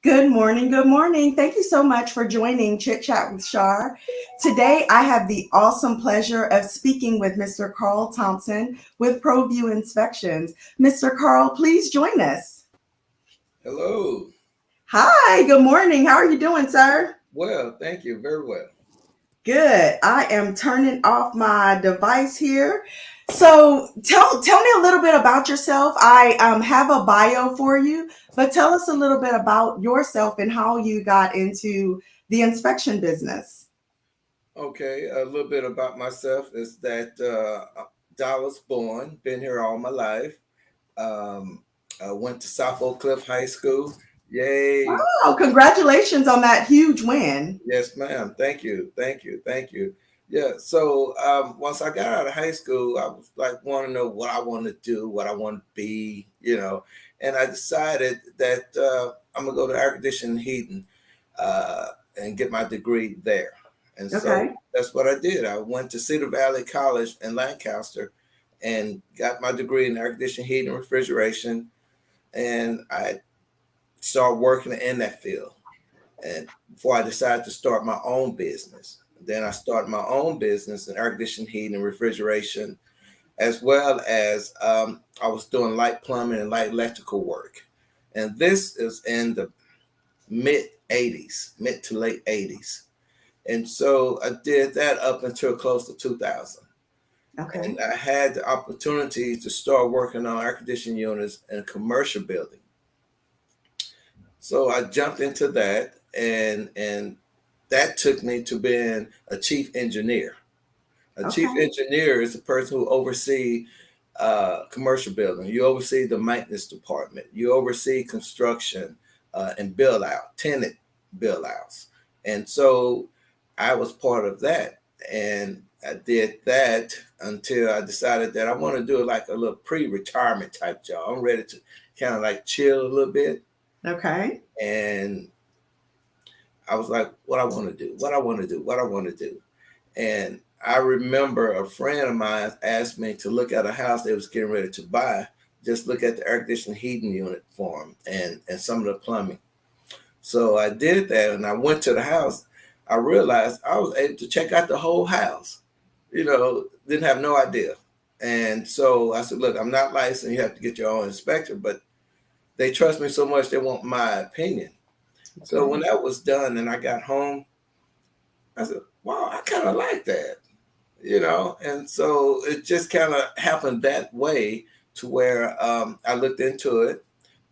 Good morning. Good morning. Thank you so much for joining Chit Chat with Char. Today, I have the awesome pleasure of speaking with Mr. Carl Thompson with ProView Inspections. Mr. Carl, please join us. Hello. Hi. Good morning. How are you doing, sir? Well, thank you. Very well. Good. I am turning off my device here. So tell me a little bit about yourself. I have a bio for you, but tell us a little bit about yourself and how you got into the inspection business. Okay, a little bit about myself is that Dallas born, been here all my life. Um, I went to South Oak Cliff High School. Yay. Oh, congratulations on that huge win. Yes, ma'am. Thank you. Thank you. Thank you. Yeah. So once I got out of high school, I was like, want to know what I want to do, what I want to be. And I decided that I'm going to go to air conditioning and heating and get my degree there. And so Okay. that's what I did. I went to Cedar Valley College in Lancaster and got my degree in air conditioning, heating, and refrigeration. And I started working in that field and before I decided to start my own business. Then I started my own business in air conditioning, heating, and refrigeration, as well as I was doing light plumbing and light electrical work. And this is in the mid 80s, mid to late 80s. And so I did that up until close to 2000. And Okay. I had the opportunity to start working on air conditioning units in a commercial building. So I jumped into that, and that took me to being a chief engineer. A chief Okay. engineer is the person who oversee commercial building. You oversee the maintenance department. You oversee construction and build out, tenant build outs. And so I was part of that. And I did that until I decided that I want to do like a little pre-retirement type job. I'm ready to kind of like chill a little bit. Okay. And I was like, what I want to do, what I want to do, what I want to do. And I remember a friend of mine asked me to look at a house they was getting ready to buy, just look at the air conditioning heating unit for them and some of the plumbing. So I did that and I went to the house. I realized I was able to check out the whole house. Didn't have no idea. And so I said, look, I'm not licensed. You have to get your own inspector, but they trust me so much they want my opinion. So when Okay. that was done and I got home, I said, wow, I kind of like that. And so it just kind of happened that way to where I looked into it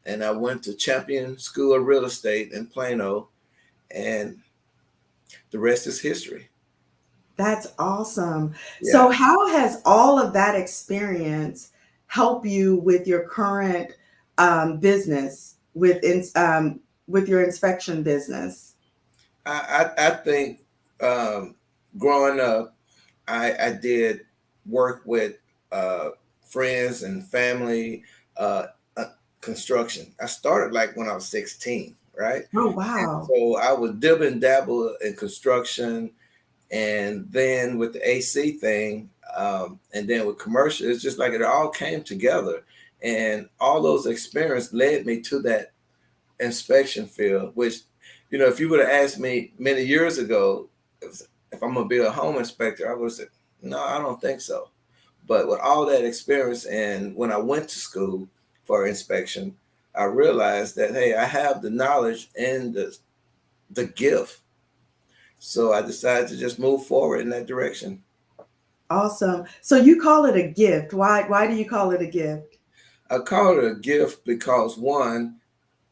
and I went to Champion School of Real Estate in Plano, and the rest is history. That's awesome. So, Yeah. how has all of that experience helped you with your current business with your inspection business? I think um, growing up, I did work with uh, friends and family uh, uh, construction. I started like when I was 16, right? Oh, And wow. so I would dib and dabble in construction, and then with the AC thing, and then with commercial, it's just like it all came together, and all those experience led me to that inspection field. Which, if you would have asked me many years ago if I'm gonna be a home inspector, I would have said, no, I don't think so. But with all that experience, and when I went to school for inspection, I realized that hey, I have the knowledge and the gift. So I decided to just move forward in that direction. Awesome. So you call it a gift. Why do you call it a gift? I call it a gift because one,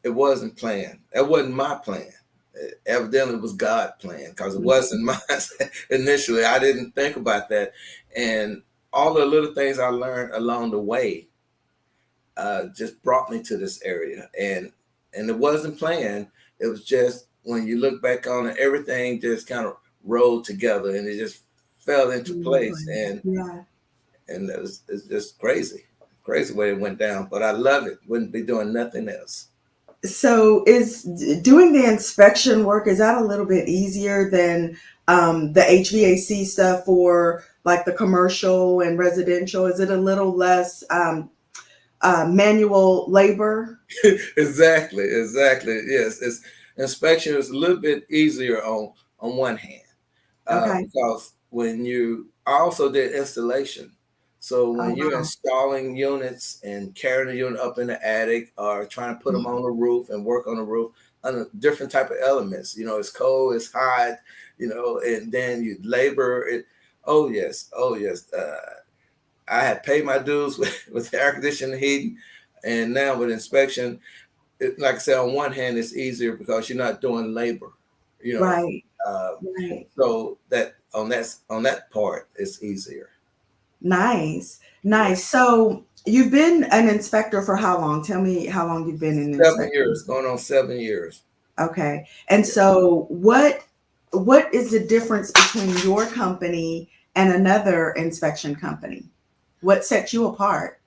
it wasn't planned. It wasn't my plan. Evidently, it was God' plan because it wasn't mine initially. I didn't think about that, and all the little things I learned along the way just brought me to this area, and it wasn't planned. It was just when you look back on it, everything just kind of rolled together, and it just fell into place, Yeah. and it's just crazy, crazy way it went down. But I love it. Wouldn't be doing nothing else. So is doing the inspection work, is that a little bit easier than the HVAC stuff for like the commercial and residential? Is it a little less manual labor. Exactly, exactly. Yes, it's inspection is a little bit easier on one hand, Okay. because when you I also did installation, so Oh when you're wow. installing units and carrying the unit up in the attic or trying to put them on the roof and work on the roof under different type of elements, it's cold, it's hot, and then you labor it. Oh yes, oh yes. I had paid my dues with air conditioning, heating, and now with inspection, like I said, on one hand, it's easier because you're not doing labor, you know. Right. Um, Right. so that part, it's easier. Nice. Yeah, Nice. So you've been an inspector for how long? Tell me how long you've been in 7 years, inspection. going on 7 years. Okay. And Yeah. so what is the difference between your company and another inspection company? What sets you apart?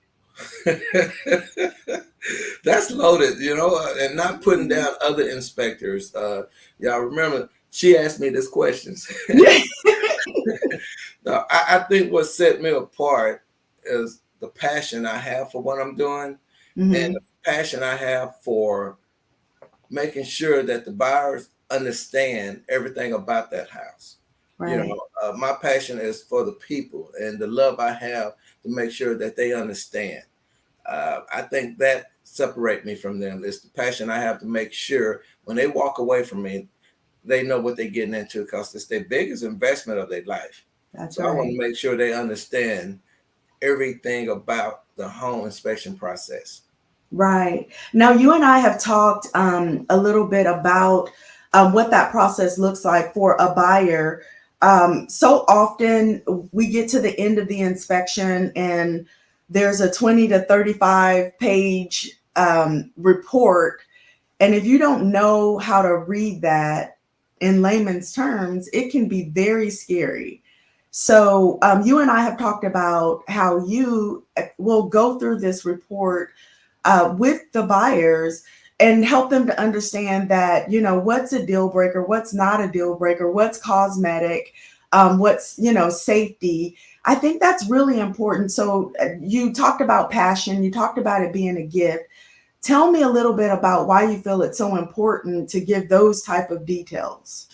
That's loaded, and not putting down other inspectors. Y'all remember she asked me this questions. Now, I think what set me apart is the passion I have for what I'm doing and Hmm. the passion I have for making sure that the buyers understand everything about that house. Right. My passion is for the people and the love I have to make sure that they understand. I think that separate me from them. It's the passion I have to make sure when they walk away from me, they know what they're getting into because it's their biggest investment of their life. That's So I want right. to make sure they understand everything about the home inspection process. Right. Now, you and I have talked a little bit about what that process looks like for a buyer. So often we get to the end of the inspection and there's a 20 to 35 page report. And if you don't know how to read that in layman's terms, it can be very scary. So, you and I have talked about how you will go through this report with the buyers and help them to understand that, what's a deal breaker, what's not a deal breaker, what's cosmetic, what's, safety. I think that's really important. So, you talked about passion, you talked about it being a gift. Tell me a little bit about why you feel it's so important to give those type of details.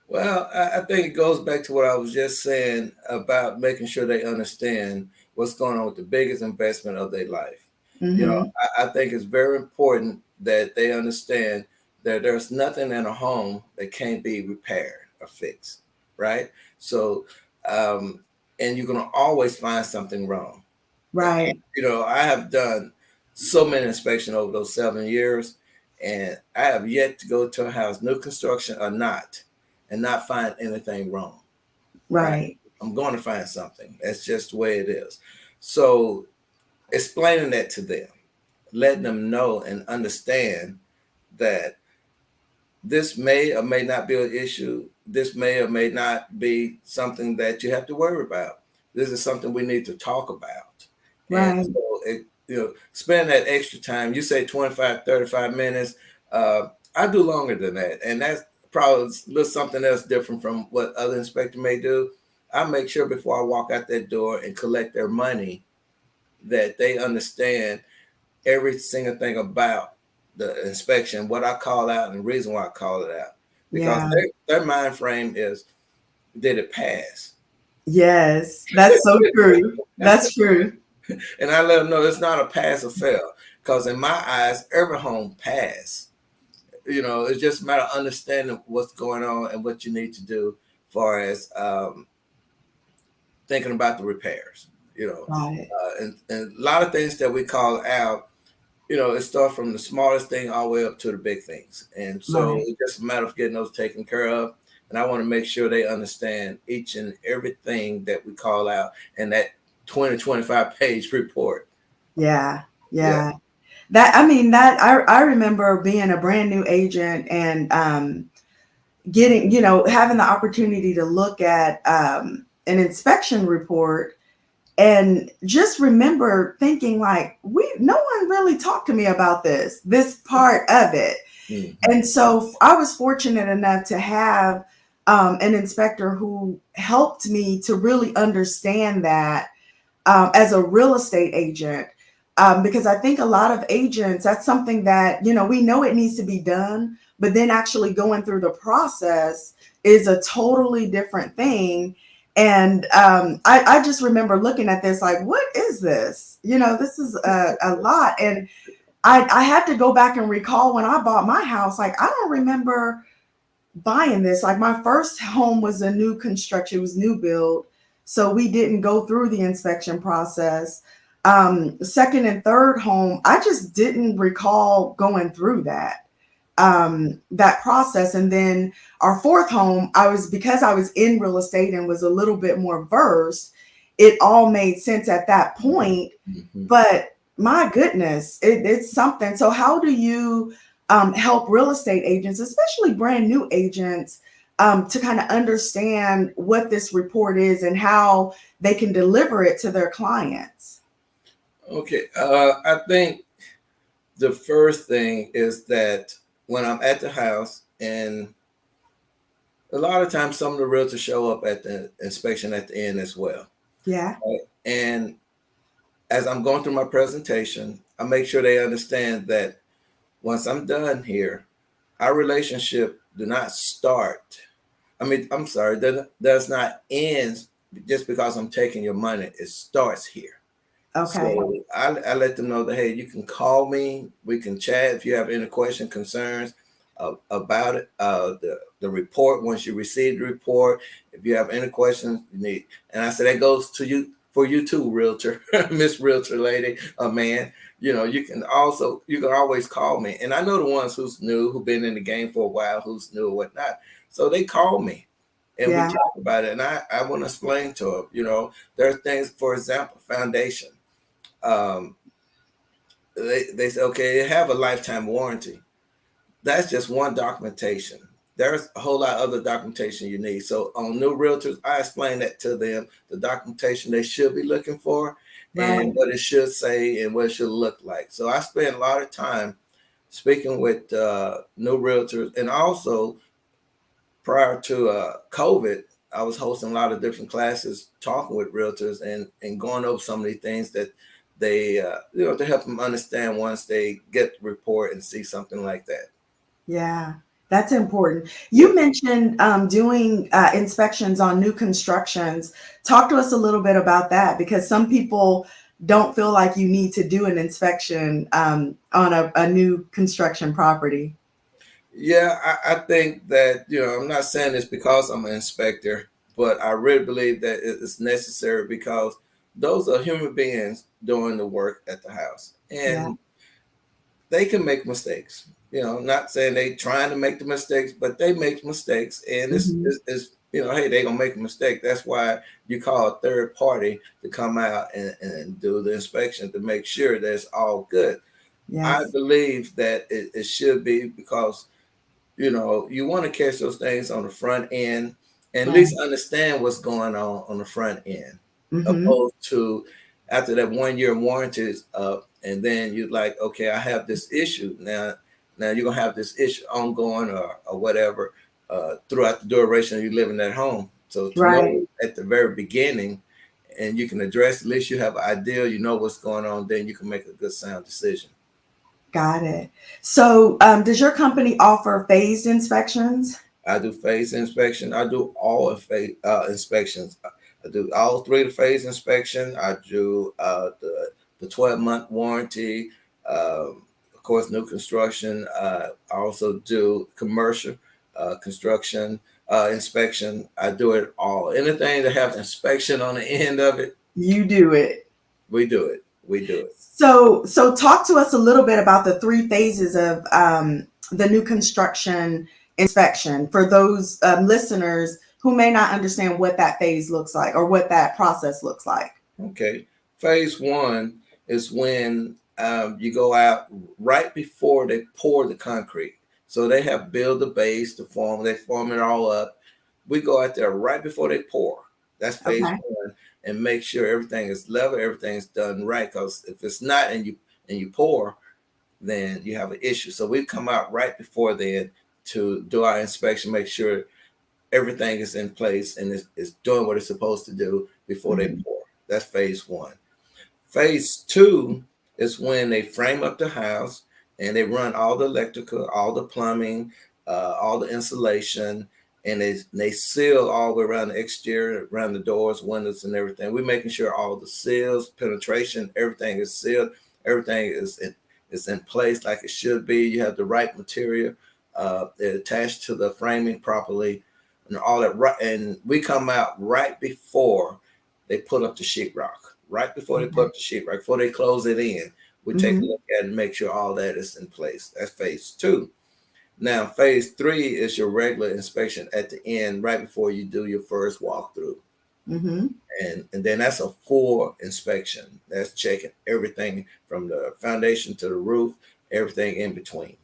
Well, I think it goes back to what I was just saying about making sure they understand what's going on with the biggest investment of their life. Mm-hmm. I think it's very important that they understand that there's nothing in a home that can't be repaired or fixed, right? So, um, and you're going to always find something wrong. Right. I have done so many inspections over those 7 years, and I have yet to go to a house, new construction or not, and not find anything wrong. Right? Right. I'm going to find something. That's just the way it is. So explaining that to them, letting them know and understand that this may or may not be an issue. This may or may not be something that you have to worry about. This is something we need to talk about. And Right. so, spend that extra time. You say 25, 35 minutes. I do longer than that. And that's probably a little something else different from what other inspector may do. I make sure before I walk out that door and collect their money that they understand every single thing about the inspection, what I call out, and the reason why I call it out, because Yeah. their mind frame is, did it pass? Yes. That's so true. That's true. And I let them know it's not a pass or fail, because in my eyes, every home pass. It's just a matter of understanding what's going on and what you need to do, as far as thinking about the repairs. Right. And a lot of things that we call out, it starts from the smallest thing all the way up to the big things. And so Right. it's just a matter of getting those taken care of. And I want to make sure they understand each and everything that we call out in that 20-25 page report. Yeah. Yeah. Yeah. That I mean that I remember being a brand new agent and getting, having the opportunity to look at an inspection report and just remember thinking like we no one really talked to me about this part of it. Hmm. And so I was fortunate enough to have an inspector who helped me to really understand that as a real estate agent. because I think a lot of agents, that's something that, we know it needs to be done, but then actually going through the process is a totally different thing. And I just remember looking at this like, what is this? This is a lot. And I had to go back and recall when I bought my house, like, I don't remember buying this. Like, my first home was a new construction, it was new build. So we didn't go through the inspection process. Second and third home, I just didn't recall going through that process. And then our fourth home, because I was in real estate and was a little bit more versed, it all made sense at that point. Mhm. But my goodness, it's something. So how do you help real estate agents, especially brand new agents, to kind of understand what this report is and how they can deliver it to their clients? Okay, I think the first thing is that when I'm at the house, and a lot of times some of the realtors show up at the inspection at the end as well. Yeah. Right? And as I'm going through my presentation, I make sure they understand that once I'm done here, our relationship do not start. I mean, I'm sorry, does not end just because I'm taking your money. It starts here. Okay. So I let them know that, hey, you can call me. We can chat if you have any question, concerns about it. The report, once you receive the report, if you have any questions you need. And I said, that goes to you, for you too, realtor, Miss Realtor lady, man. You can always call me. And I know the ones who's new, who've been in the game for a while, who's new or whatnot. So they call me and we Yeah. talk about it. And I want to explain to them, there are things, for example, foundation. um, they say, okay, they have a lifetime warranty. That's just one documentation. There's a whole lot of other documentation you need. So on new realtors, I explain that to them, the documentation they should be looking for and Right. what it should say and what it should look like. So I spend a lot of time speaking with new realtors. And also prior to COVID, I was hosting a lot of different classes, talking with realtors and going over some of these things that they, to help them understand once they get the report and see something like that. Yeah, that's important. Yeah. You mentioned doing inspections on new constructions. Talk to us a little bit about that, because some people don't feel like you need to do an inspection on a new construction property. Yeah, I think that, I'm not saying this because I'm an inspector, but I really believe that it's necessary because those are human beings doing the work at the house. Yeah. And they can make mistakes. Not saying they trying to make the mistakes, but they make mistakes, and Hmm. hey, they gonna make a mistake. That's why you call a third party to come out and do the inspection to make sure that it's all good. I Yes. believe that it should be because you want to catch those things on the front end and at Right. least understand what's going on the front end, Hmm. opposed to after that 1 year warranty is up, and then you're like, okay, I have this issue now. Now you're gonna have this issue ongoing or whatever throughout the duration of you living at home. So to Right. know at the very beginning, and you can address, at least you have an idea, you know what's going on, then you can make a good sound decision. Got it. So, does your company offer phased inspections? I do phase inspection. I do all of inspections. I do all three of the phase inspection. I do the 12-month warranty. Of course, new construction. I also do commercial construction inspection. I do it all. Anything that has inspection on the end of it, You do it. we do it. We do it. So talk to us a little bit about the three phases of the new construction inspection for those listeners who may not understand what that phase looks like or what that process looks like. Okay. Phase one is when you go out right before they pour the concrete. So they have built the base, the form, they form it all up. We go out there right before they pour. That's phase Okay. one, and make sure everything is level, everything's done right. Because if it's not and you pour, then you have an issue. So we come out right before then to do our inspection, make sure everything is in place and is doing what it's supposed to do before they Hmm. pour. That's phase one. Phase two It's when they frame up the house and they run all the electrical, all the plumbing, all the insulation, and they seal all the way around the exterior, around the doors, windows, and everything. We're making sure all the seals, penetration, everything is sealed, everything is in place like it should be. You have the right material, they're attached to the framing properly, and all that. Right, and we come out right before they put up the sheetrock. Right before they put Okay. up the sheetrock, before they close it in, we take a Hmm. look at it and make sure all that is in place. That's phase two. Now, phase three is your regular inspection at the end, right before you do your first walkthrough. Hmm. And then that's a full inspection. That's checking everything from the foundation to the roof, everything in between.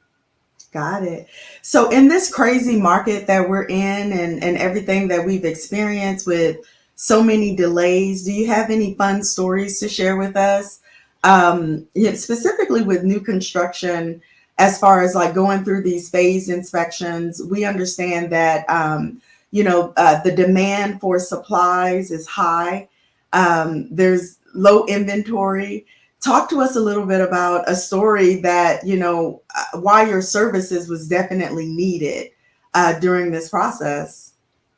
Got it. So in this crazy market that we're in and everything that we've experienced with so many delays, do you have any fun stories to share with us? Yeah, specifically with new construction, as far as like going through these phased inspections, we understand that the demand for supplies is high. There's low inventory. Talk to us a little bit about a story that why your services was definitely needed during this process.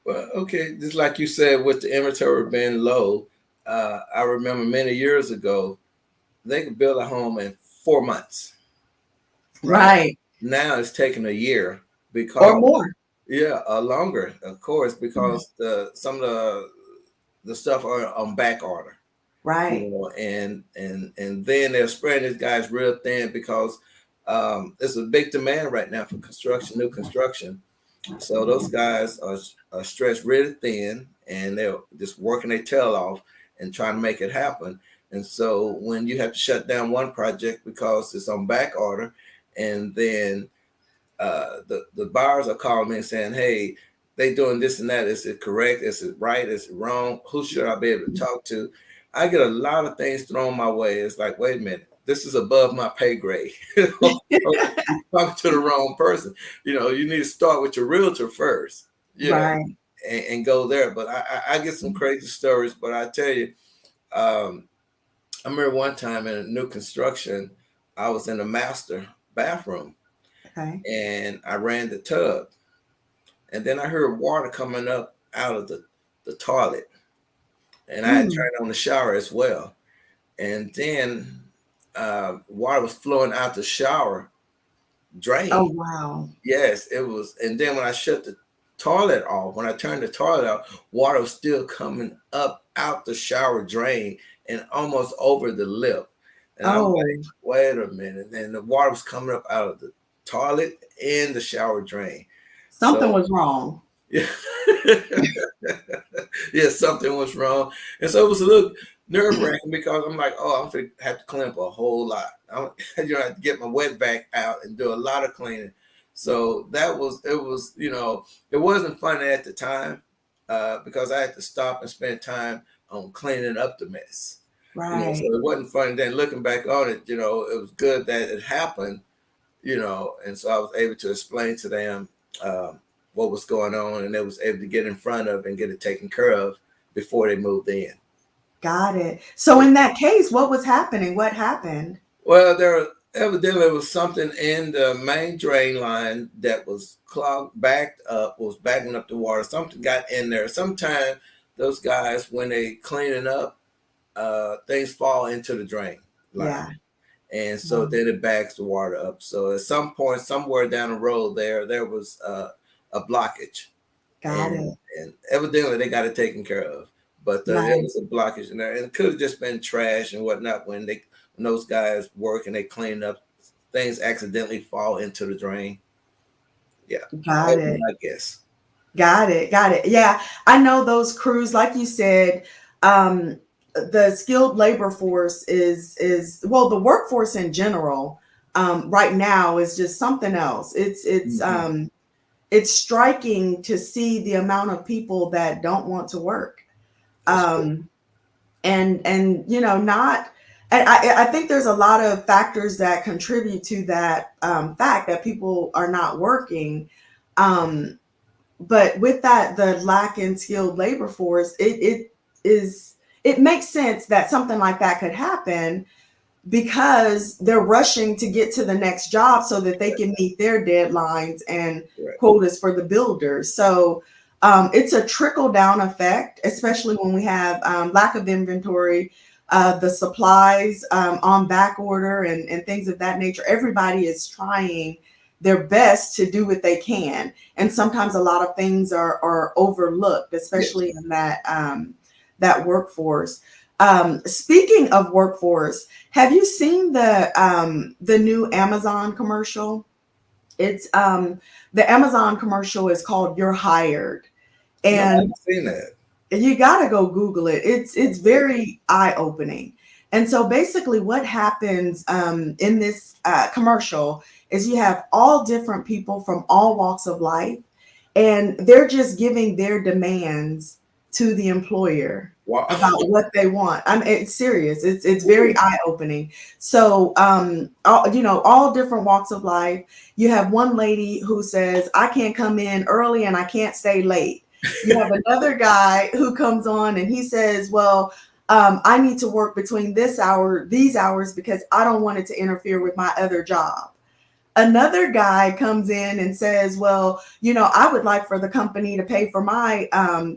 Well, okay, just like you said, with the inventory being low, I remember many years ago, they could build a home in 4 months, right? Right. Now it's taking a year Or because, more. yeah, longer, of course, Mhm. because some of the stuff are on back order, Right. and then they're spreading these guys real thin because there's a big demand right now for construction, new construction. So those guys are stretched really thin, and they're just working their tail off and trying to make it happen. And so when you have to shut down one project because it's on back order, and then the buyers are calling me and saying, "Hey, they doing this and that. Is it correct? Is it right? Is it wrong? Who should I be able to talk to?" I get a lot of things thrown my way. It's like, wait a minute, this is above my pay grade. You talking to the wrong person. You need to start with your realtor first. You know, Right. and go there. But I get some crazy stories. But I tell you, um, I remember one time in a new construction, I was in a master bathroom Okay. and I ran the tub. And then I heard water coming up out of the toilet. And I had Mm. turned on the shower as well. And then water was flowing out the shower Oh drain. wow. Yes, it was. And then when I shut the toilet off, when I turned the toilet off, water was still coming up out the shower drain and almost over the lip. And I'm like, Oh, wait a minute. And the water was coming up out of the toilet and the shower drain. something So was wrong. yeah. Yeah, something was wrong. And so it was a little nerve wracking because I'm like, oh, I'm going to have to clean up a whole lot. I have to get my wet vac out and do a lot of cleaning. So it wasn't fun at the time because I had to stop and spend time on cleaning up the mess. So Right. it wasn't fun. Then looking back on it, it was good that it happened, and so I was able to explain to them what was going on, and they was able to get in front of and get it taken care of before they moved in. Got it. So in that case, what was happening? What happened? Well, there evidently was something in the main drain line that was clogged, backed up, was backing up the water. Something got in there. Sometimes those guys, when they cleaning up, things fall into the drain line. Yeah. And so Mm. then it backs the water up. So at some point, somewhere down the road, there was a blockage, Got and it. and evidently they got it taken care of. But there Right. was a blockage in there, and it could have just been trash and whatnot when those guys work and they clean up things accidentally fall into the drain. Yeah, that Got would be it. my guess. Got it. Got it. Yeah, I know those crews, like you said, the skilled labor force is well, the workforce in general, right now is just something else. Mhm. It's striking to see the amount of people that don't want to work. That's true. Um, and not. And I think there's a lot of factors that contribute to that fact that people are not working. Um, but with that, the lack in skilled labor force, it makes sense that something like that could happen. because they're rushing to get to the next job so that they can meet their deadlines and Right. quotas for the builders. So it's a trickle down effect, especially when we have lack of inventory, the supplies on back order, and things of that nature. Everybody is trying their best to do what they can. And sometimes a lot of things are overlooked, Yes. especially in that workforce. Speaking of workforce, have you seen the new Amazon commercial? It's the Amazon commercial is called "You're Hired," No, I and haven't seen that. you got to go Google it. It's very eye opening. And so basically, what happens in this commercial is you have all different people from all walks of life, and they're just giving their demands to the employer Wow. about what they want. I mean, it's serious. It's very Ooh. eye opening. So, all different walks of life. You have one lady who says, "I can't come in early and I can't stay late." You have another guy who comes on and he says, "Well, I need to work between these hours because I don't want it to interfere with my other job." Another guy comes in and says, "Well, I would like for the company to pay for my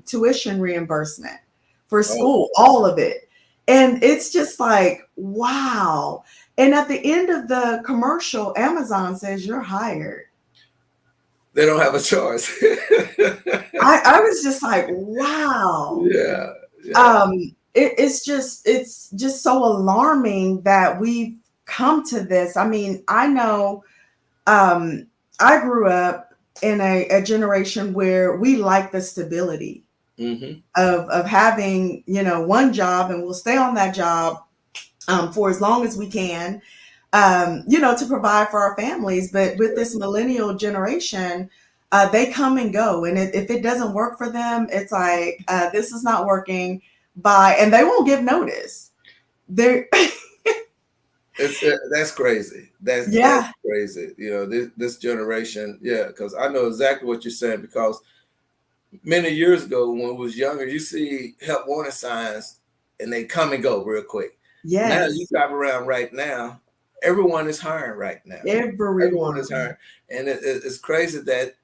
tuition reimbursement for Oh, school, all of it." And it's just like, wow. And at the end of the commercial, Amazon says, "You're hired." they don't have a choice. I was just like, wow. Yeah. Yeah. um it's just so alarming that we've come to this. I mean, I know, um I grew up in a generation where we like the stability Hmm. of having, one job, and we'll stay on that job for as long as we can, to provide for our families. But with this millennial generation, they come and go, and if it doesn't work for them, it's like, this is not working. By and they won't give notice. They're It's that's crazy. That's yeah, crazy. This generation. Yeah, because I know exactly what you're saying. Because many years ago, when we was younger, you see help wanted signs, and they come and go real quick. Now you yes, drive around right now, everyone is hiring right now. Everyone is everyone, hiring, and it's crazy that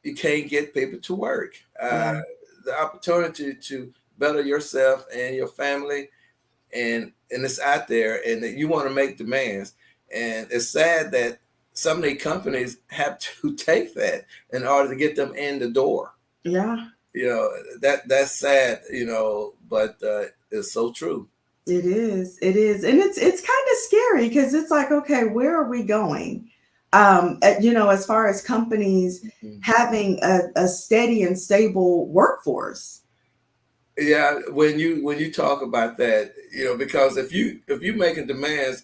you can't get people to work. yeah, The opportunity to better yourself and your family, and it's out there, and that you want to make demands. And it's sad that some of these companies have to take that in order to get them in the door. yeah. That's sad. But it's so true. It is, and it's kind of scary because it's like, okay, where are we going? As far as companies Mhm. having a steady and stable workforce. Yeah, when you talk about that, because if you making demands,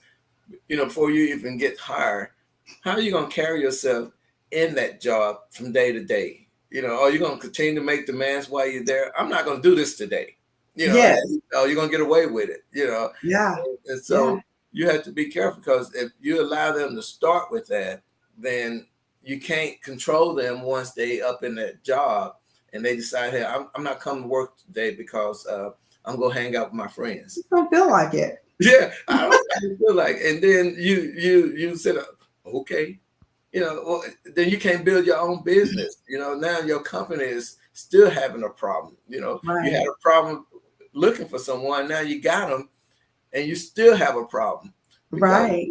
before you even get hired, how are you going to carry yourself in that job from day to day? Are you going to continue to make demands while you're there? I'm not going to do this today. Yes, You're going to get away with it. yeah, And yeah, so you have to be careful, because if you allow them to start with that, then you can't control them once they up in that job and they decide, hey, I'm not coming to work today because I'm going to hang out with my friends. just don't feel like it. Yeah, I don't feel like. And then you said, okay, well, then you can't build your own business. Now your company is still having a problem. You had Right, a problem looking for someone. Now you got them, and you still have a problem because right,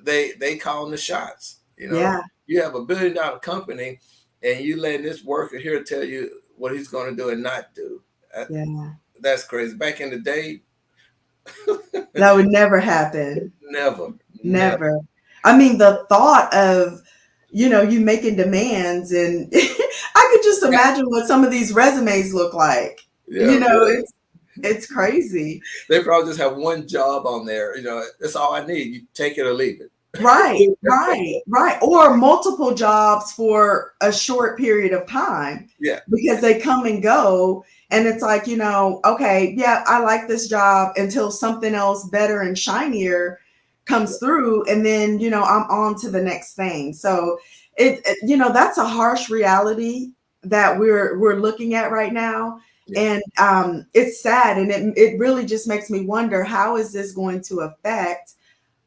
they calling the shots. yeah, You have $1 billion company, and you letting this worker here tell you what he's going to do and not do. That- yeah. That's crazy. Back in the day, That would never happen. never, never. Never. I mean, the thought of, you making demands, and I could just imagine what some of these resumes look like. Yeah, really. It's crazy. They probably just have one job on there. That's all I need. You take it or leave Right, it. right, right. Or multiple jobs for a short period of time Yeah, because they come and go. And it's like, okay, yeah, I like this job until something else better and shinier comes through. And then, I'm on to the next thing. So that's a harsh reality that we're looking at right now. yeah. And it's sad. And it really just makes me wonder, how is this going to affect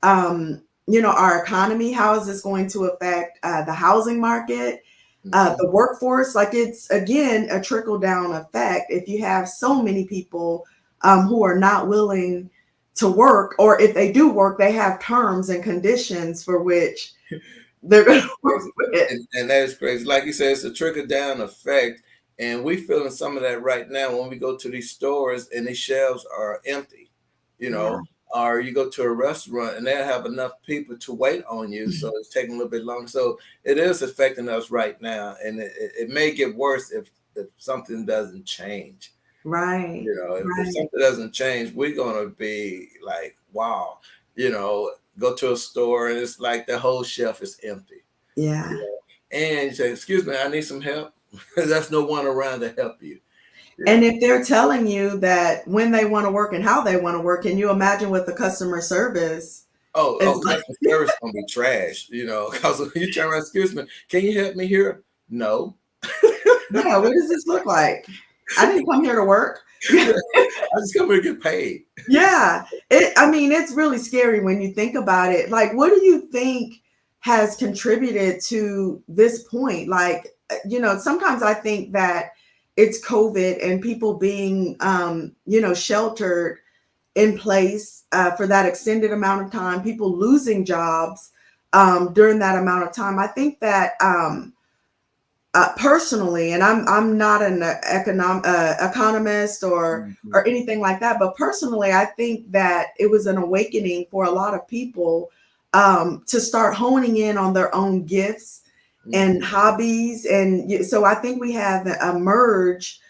our economy. How is this going to affect the housing market, Mhm. the workforce? Like, it's again a trickle down effect. If you have so many people who are not willing to work, or if they do work, they have terms and conditions for which they're going That's to work crazy. with. And that is crazy. Like you said, it's a trickle down effect. And we feeling some of that right now when we go to these stores and these shelves are empty, you Yeah. know, or you go to a restaurant and they have enough people to wait on you. So it's taking a little bit longer. So it is affecting us right now. And it may get worse if something doesn't change. Right. You know, if Right. something doesn't change, we're gonna be like, wow, go to a store and it's like the whole shelf is empty. You Yeah. know, and you say, "Excuse me, I need some help." There's no one around to help you. You And know. if they're telling you that when they want to work and how they want to work, can you imagine what the customer service is Oh, like? customer service gonna be trash. You know, because you turn around, "Excuse me, can you help me here?" No. Yeah, what does this look like? I didn't come here to work. Yeah, I just come here to get paid. Yeah. I mean, it's really scary when you think about it. Like, what do you think has contributed to this point? Like, sometimes I think that it's COVID and people being, sheltered in place for that extended amount of time, people losing jobs during that amount of time. I think that personally, and I'm not an economist Mhm. or anything like that, but personally, I think that it was an awakening for a lot of people to start honing in on their own gifts and Mhm. hobbies, and so I think we have an emergence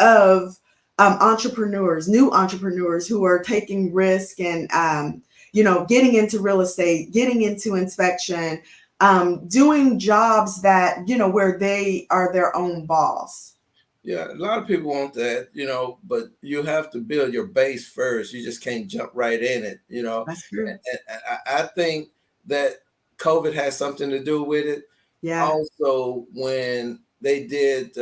of entrepreneurs, new entrepreneurs who are taking risk and getting into real estate, getting into inspection, doing jobs that where they are their own boss. Yeah, a lot of people want that, but you have to build your base first. You just can't jump right in it, That's true. And I think that COVID has something to do with it. Yeah. Also, when they did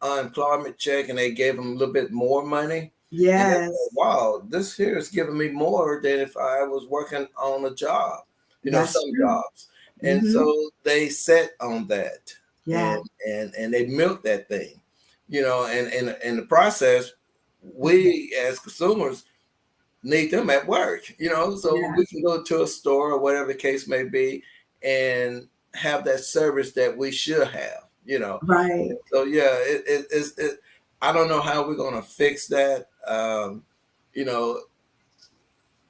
unemployment check and they gave them a little bit more money, and they said, Yes. "Wow, this here is giving me more than if I was working on a job, That's some true. jobs." And Hmm. so they set on that, Yeah. and they milked that thing, and in the process, we as consumers need them at work, so Yeah. we can go to a store or whatever the case may be and have that service that we should have, Right. so yeah, I don't know how we're gonna fix that. You know,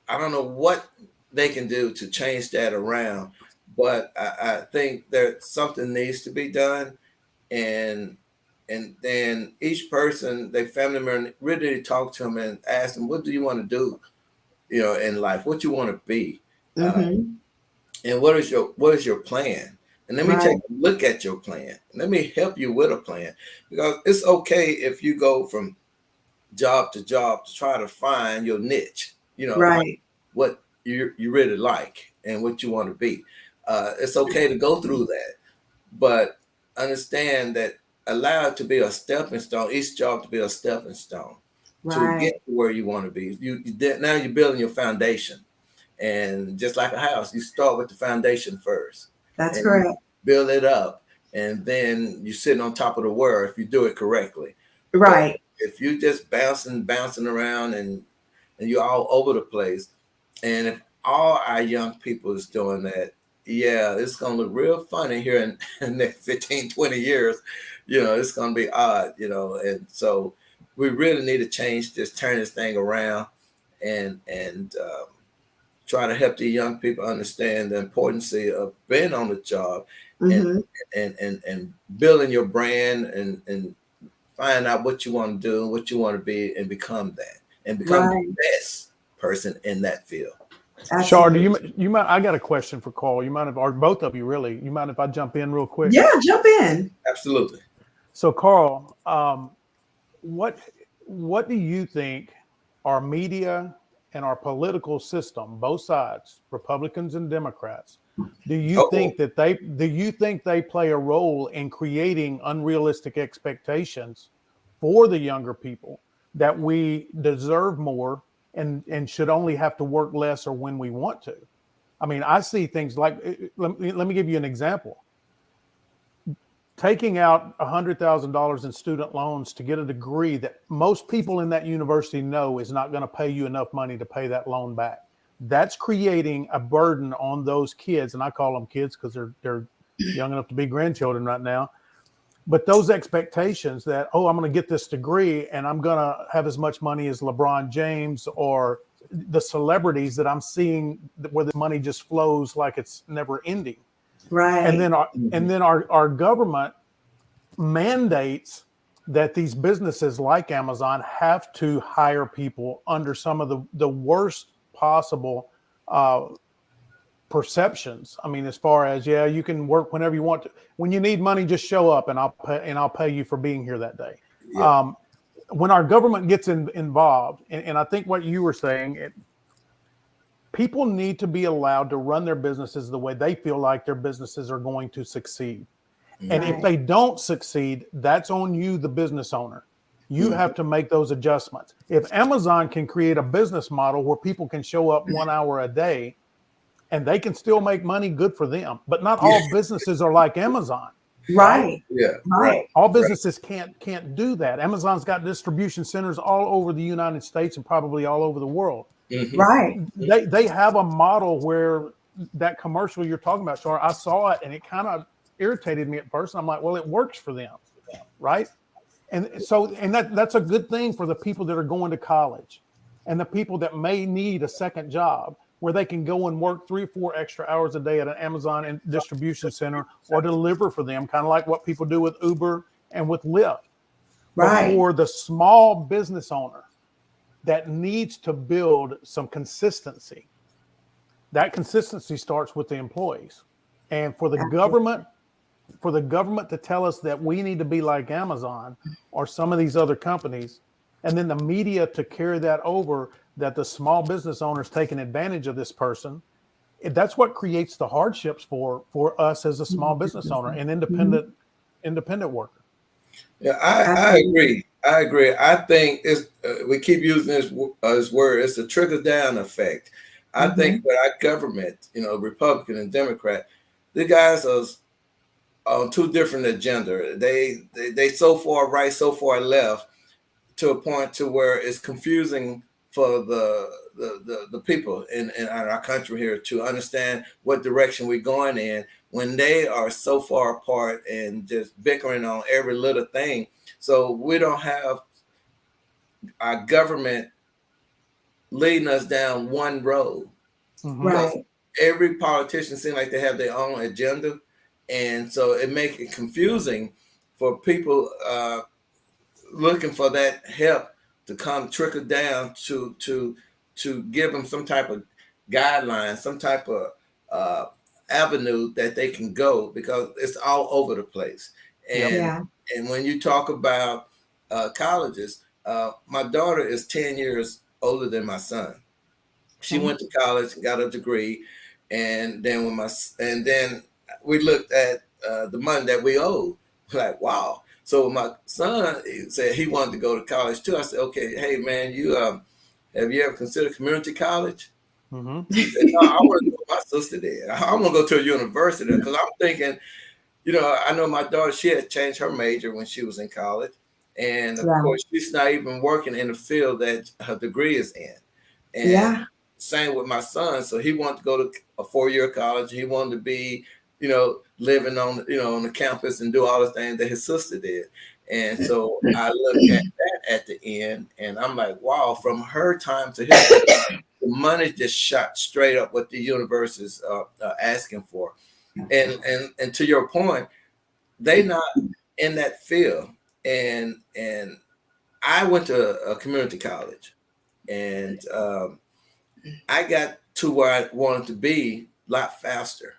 I don't know what they can do to change that around, but I think that something needs to be done, and then each person, their family member, really talk to them and ask them, what do you want to do, in life? What you want to be, uh, Hmm. and what is your plan? And let me take Right. a look at your plan. Let me help you with a plan, because it's okay if you go from job to job to try to find your niche. Find Right. what you really like and what you want to be. It's okay to go through that, but understand that, allow it to be a stepping stone. Each job to be a stepping stone to get Right. to where you want to be. Now you're building your foundation, and just like a house, you start with the foundation first, That's and you correct. build it up, and then you're sitting on top of the world if you do it correctly. But Right. if you just bouncing around and you're all over the place, and if all our young people is doing that, yeah, it's gonna look real funny here in the next 15, 20 years. It's gonna be odd, and so we really need to change this, turn this thing around, and try to help the young people understand the importance of being on the job, and Hmm. and building your brand, and find out what you want to do, what you want to be, and become that, and become the Right. best person in that field. Char, do Absolutely. you mind? I got a question for Carl. You mind if, or both of you really? You mind if I jump in real quick? Yeah, jump in. Absolutely. So, Carl, what what do you think our media and our political system, both sides, Republicans and Democrats, Oh, do you think they play a role in creating unrealistic expectations for the younger people that we deserve more and should only have to work less or when we want to. I mean, I see things like, let me give you an example. Taking out $100,000 in student loans to get a degree that most people in that university know is not going to pay you enough money to pay that loan back. That's creating a burden on those kids, and I call them kids because they're young enough to be grandchildren right now. But those expectations that, oh, I'm going to get this degree and I'm going to have as much money as LeBron James or the celebrities that I'm seeing where the money just flows like it's never ending. Right. And then our government mandates that these businesses like Amazon have to hire people under some of the worst possible perceptions. I mean, as far as, yeah, you can work whenever you want to. When you need money, just show up and I'll pay you for being here that day. Yeah. When our government gets involved, and I think what you were saying, people need to be allowed to run their businesses the way they feel like their businesses are going to succeed. And if they don't succeed, that's on you, the business owner. You have to make those adjustments. If Amazon can create a business model where people can show up 1 hour a day and they can still make money, good for them. But not all businesses are like Amazon. Right. Yeah. Right. All businesses can't do that. Amazon's got distribution centers all over the United States and probably all over the world. Mm-hmm. Right. They have a model where that commercial you're talking about, Char, I saw it and it kind of irritated me at first. And I'm like, well, it works for them, right? And so, and that's a good thing for the people that are going to college and the people that may need a second job where they can go and work 3 or 4 extra hours a day at an Amazon distribution center or deliver for them, kind of like what people do with Uber and with Lyft. Right. But for the small business owner that needs to build some consistency, that consistency starts with the employees. And for the government to tell us that we need to be like Amazon or some of these other companies, and then the media to carry that over, that the small business owners taking advantage of this person, that's what creates the hardships for us as a small business owner and independent worker. Yeah, I agree. I think it's we keep using this word. It's a trickle down effect. I think that our government, Republican and Democrat, the guys are on 2 different agenda. They so far right, so far left, to a point to where it's confusing for the people in our country here to understand what direction we're going in when they are so far apart and just bickering on every little thing. So we don't have our government leading us down one road. Right. Every politician seems like they have their own agenda. And so it makes it confusing for people looking for that help to come trickle down to give them some type of guideline, some type of avenue that they can go, because it's all over the place. And and when you talk about colleges, my daughter is 10 years older than my son. She went to college, got a degree, and then we looked at the money that we owed. Like, wow. So my son said he wanted to go to college too. I said, okay, hey man, have you ever considered community college? He said, no, I want to go with my sister there. I want to go to a university, because I'm thinking, I know my daughter, she had changed her major when she was in college. And of course, she's not even working in the field that her degree is in. And same with my son. So he wanted to go to a 4-year college. He wanted to be, living on, on the campus and do all the things that his sister did. And so I look at that at the end and I'm like, wow, from her time to his time, the money just shot straight up what the universities are asking for. And to your point, they not in that field. And I went to a community college, and I got to where I wanted to be a lot faster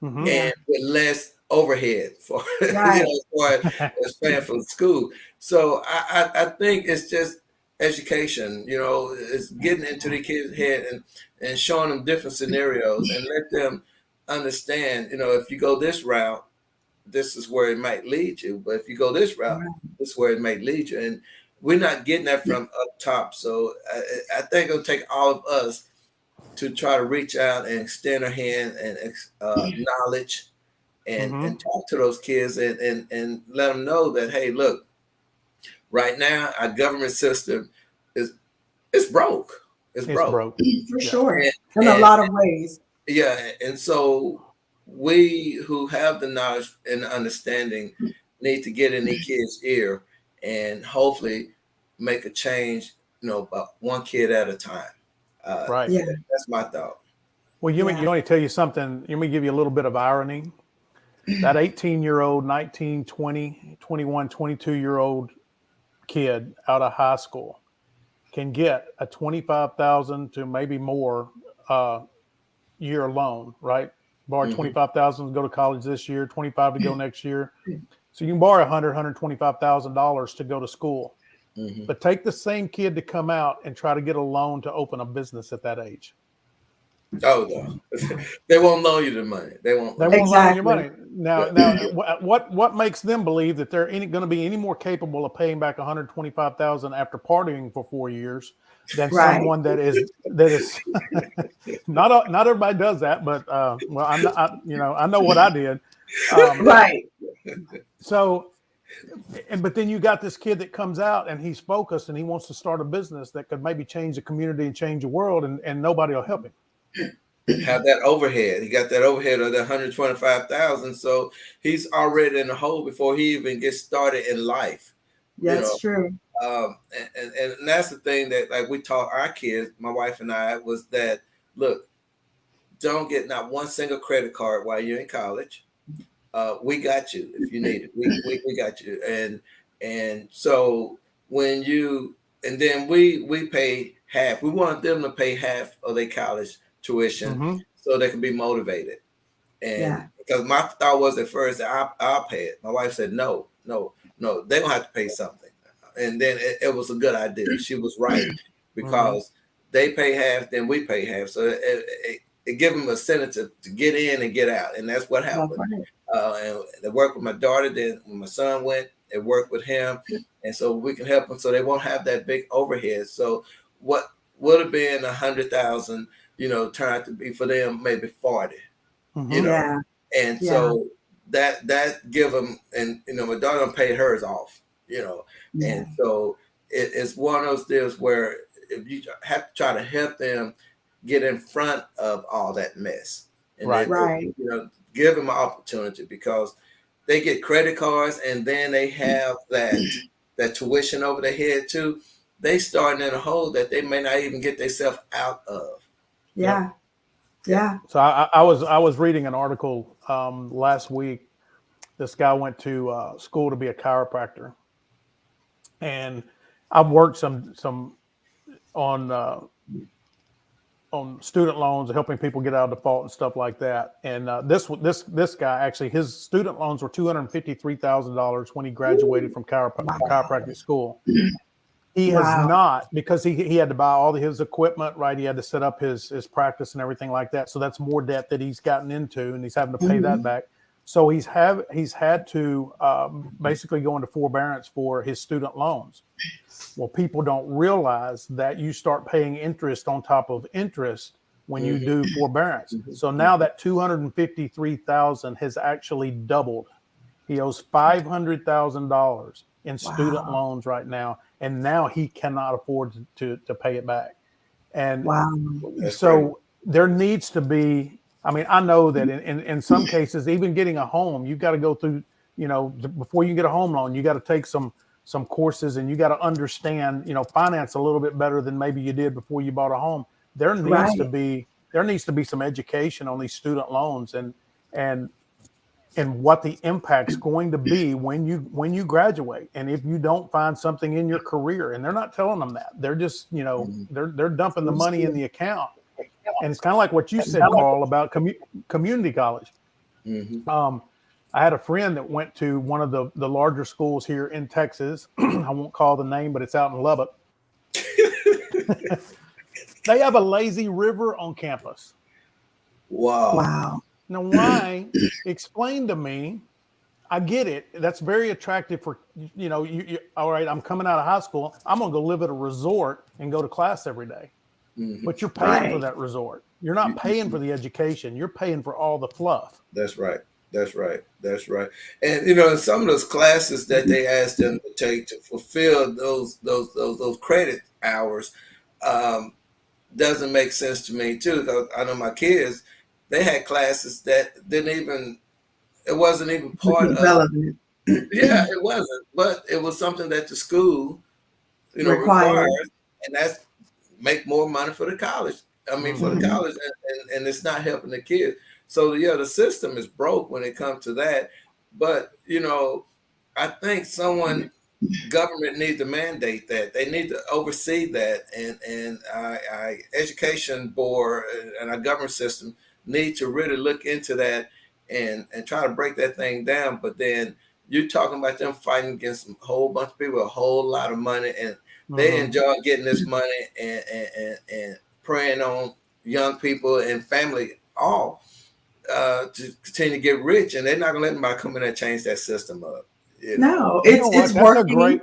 and with less overhead for as paying for school. So I think it's just education, it's getting into the kids' head and showing them different scenarios and let them understand, if you go this route, this is where it might lead you. But if you go this route, this is where it might lead you. And we're not getting that from up top. So I think it'll take all of us to try to reach out and extend our hand and knowledge and talk to those kids and let them know that, hey, look, right now our government system is it's broke. It's It's broke. broke. For Yeah. sure. And, In a lot of ways. yeah, and so we who have the knowledge and understanding need to get in the kids' ear and hopefully make a change, about one kid at a time. Right. Yeah. That's my thought. Well, you Yeah. let me tell you something. Let me give you a little bit of irony. That 18-year-old, 19, 20, 21, 22-year-old kid out of high school can get a 25,000 to maybe more year loan, right? Borrow Hmm. 25,000 to go to college this year, 25 to go next year. So you can borrow $125,000 to go to school. Hmm. But take the same kid to come out and try to get a loan to open a business at that age. Oh no, they won't loan you the money. They won't. They won't loan you Exactly. money. Now, what makes them believe that they're going to be any more capable of paying back 125,000 after partying for 4 years than Right. someone that is not everybody does that, but well, I know what I did. Right. So, but then you got this kid that comes out and he's focused and he wants to start a business that could maybe change the community and change the world, and nobody will help him. Have that overhead. He got that overhead of that 125,000, so he's already in the hole before he even gets started in life. You know, That's true. and that's the thing that like we taught our kids, my wife and I, was that look, don't get not one single credit card while you're in college. We got you if you need it. We got you, and so when you and then we pay half. We want them to pay half of their college tuition Mm-hmm. so they can be motivated. And Yeah. because my thought was at first that I'll pay it. My wife said no, they're gonna have to pay something. And then it was a good idea. She was right because they pay half, then we pay half. So it gave them a incentive to get in and get out, and that's what That's happened. right. And they worked with my daughter. Then when my son went, it worked with him, and so we can help them so they won't have that big overhead. So what would have been 100,000, turn out to be for them maybe 40, Mm-hmm. Yeah. and Yeah. so that give them, and my daughter paid hers off, Yeah. and so it's one of those deals where if you have to try to help them get in front of all that mess, and Right. then Right. give them an opportunity because they get credit cards and then they have that tuition over their head too. They starting in a hole that they may not even get themselves out of. Yeah. Yeah. Yeah. So I was reading an article last week. This guy went to school to be a chiropractor, and I've worked some on student loans, helping people get out of default and stuff like that. And this guy actually, his student loans were $253,000 when he graduated from chiropractic school. He has Wow. not, because he had to buy all of his equipment, right? He had to set up his practice and everything like that. So that's more debt that he's gotten into, and he's having to pay that back. So he's had to basically go into forbearance for his student loans. Well, people don't realize that you start paying interest on top of interest when you do forbearance. So now that 253,000 has actually doubled. He owes $500,000 in student Wow. loans right now, and now he cannot afford to pay it back. And Wow. That's so right. there needs to be. I mean, I know that in some cases, even getting a home, you've got to go through. Before you get a home loan, you got to take some courses, and you got to understand, finance a little bit better than maybe you did before you bought a home. There needs to be some education on these student loans and what the impact's going to be when you graduate, and if you don't find something in your career. And they're not telling them that. They're just they're dumping the money in the account. And it's kind of like what you said, Carl, about community college. I had a friend that went to one of the larger schools here in Texas. I won't call the name, but it's out in Lubbock. They have a lazy river on campus. Wow. Wow. Now, why? Explain to me I get it. That's very attractive for, you all right, I'm coming out of high school. I'm going to go live at a resort and go to class every day. Mhm. But you're paying for Right. that resort. You're not paying for the education. You're paying for all the fluff. That's right. That's right. That's right. And you know, some of those classes that they asked them to take to fulfill those credit hours um, doesn't make sense to me too. Because I know my kids, they had classes that didn't even. It wasn't even part of. Relevant. Yeah, it wasn't. But it was something that the school, Required. requires, and that's make more money for the college. I mean, for the Mm-hmm. Mhm. college, and it's not helping the kids. So yeah, the system is broke when it comes to that. But I think government needs to mandate that. They need to oversee that, and I education board and our government system need to really look into that and try to break that thing down. But then you're talking about them fighting against a whole bunch of people with a whole lot of money, and they Mm-hmm. enjoy getting this money and preying on young people and family all to continue to get rich, and they're not gonna let anybody come in and change that system up. No, You know it's what? That's a working. great.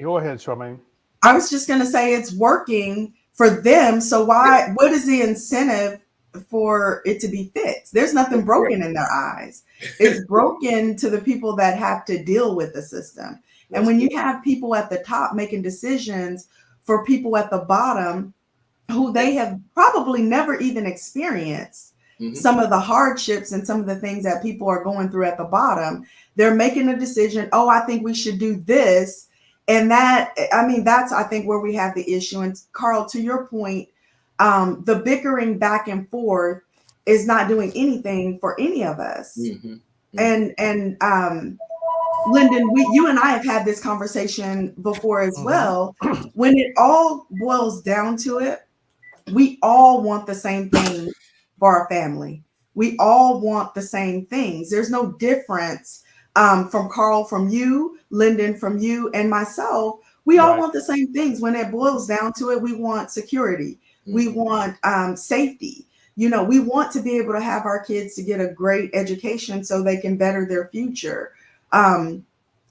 Go ahead, Charmaine. I was just going to say it's working for them. So what is the incentive for it to be fixed? There's nothing That's correct. broken in their eyes. It's broken to the people that have to deal with the system. And That's when you good. have people at the top making decisions for people at the bottom who Yeah. they have probably never even experienced Hmm. some of the hardships and some of the things that people are going through at the bottom, they're making a decision, oh, I think we should do this. And that, I mean, that's, I think, where we have the issue. And Carl, to your point, the bickering back and forth is not doing anything for any of us. Hmm. Hmm. And Lyndon, you and I have had this conversation before as Mm-hmm. well. When it all boils down to it, we all want the same thing for our family. We all want the same things. There's no difference from Carl, from you, Lyndon, from you, and myself. We all Right. want the same things. When it boils down to it, we want security. We Hmm. want safety. We want to be able to have our kids to get a great education so they can better their future. Um,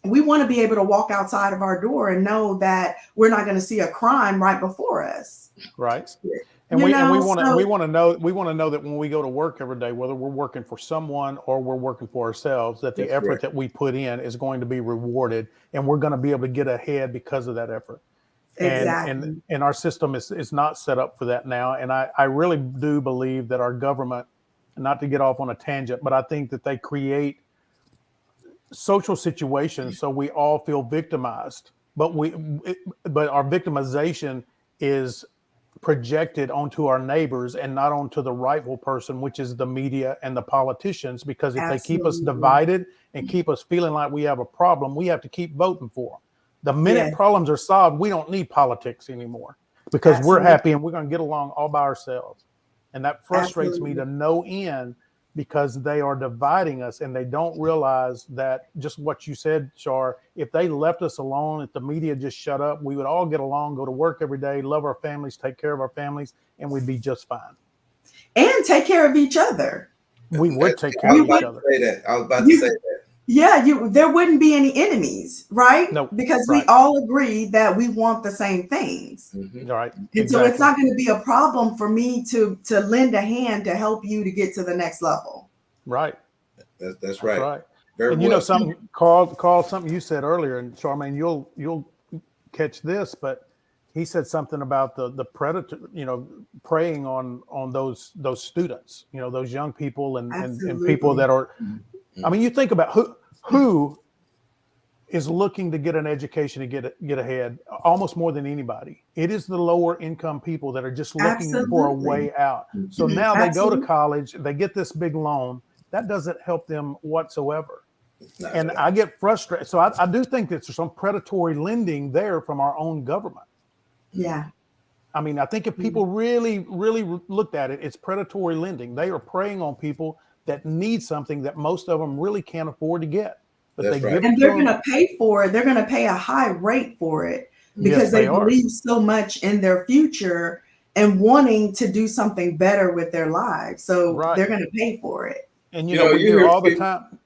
we want to be able to walk outside of our door and know that we're not going to see a crime right before us. Right. That's correct. And we want to So know that when we go to work every day, whether we're working for someone or we're working for ourselves, that the That's effort correct. that we put in is going to be rewarded, and we're going to be able to get ahead because of that effort. And and exactly. and our system is not set up for that now. And I really do believe that our government, not to get off on a tangent, but I think that they create social situations so we all feel victimized. But our victimization is projected onto our neighbors and not onto the rightful person, which is the media and the politicians. Because if they keep us Absolutely. divided and keep us feeling like we have a problem, we have to keep voting for them. The minute Yes, problems are solved, we don't need politics anymore because we're absolutely. happy and we're going to get along all by ourselves. And that frustrates me Absolutely. to no end because they are dividing us and they don't realize that just what you said, Char, if they left us alone, if the media just shut up, we would all get along, go to work every day, love our families, take care of our families, and we'd be just fine. And take care of each other. We would take care I of We was each about would other. to say that. I was about to say you that. yeah, there wouldn't be any enemies, right? No, Because we right, all agree that we want the same things. Hmm. right, And so it's exactly. not going to be a problem for me to lend a hand to help you to get to the next level. Right. That's That's right. right. Very And you know well. something, Carl, something you said earlier, and Charmaine, you'll catch this, but he said something about the predator, preying on those students, those young people and people Absolutely. that are. I Mhm. mean, you think about who is looking to get an education to get ahead almost more than anybody. It is the lower income people that are just looking for a Absolutely. way out. So now they go to Absolutely. college, they get this big loan. That doesn't help them whatsoever. Not And at I all. get frustrated. So I do think that there's some predatory lending there from our own government. Mhm. Yeah. I mean, I think if Mm. people really looked at it, it's predatory lending. They are preying on people that need something that most of them really can't afford to get, but they That's right. give it And to they're going them. to pay for it. They're going to pay a high rate for it Mhm. Yes, because they they are. believe so much in their future and wanting to do something better with their lives. So Right. they're going to pay for it. And You know, we you hear hear all the people. time.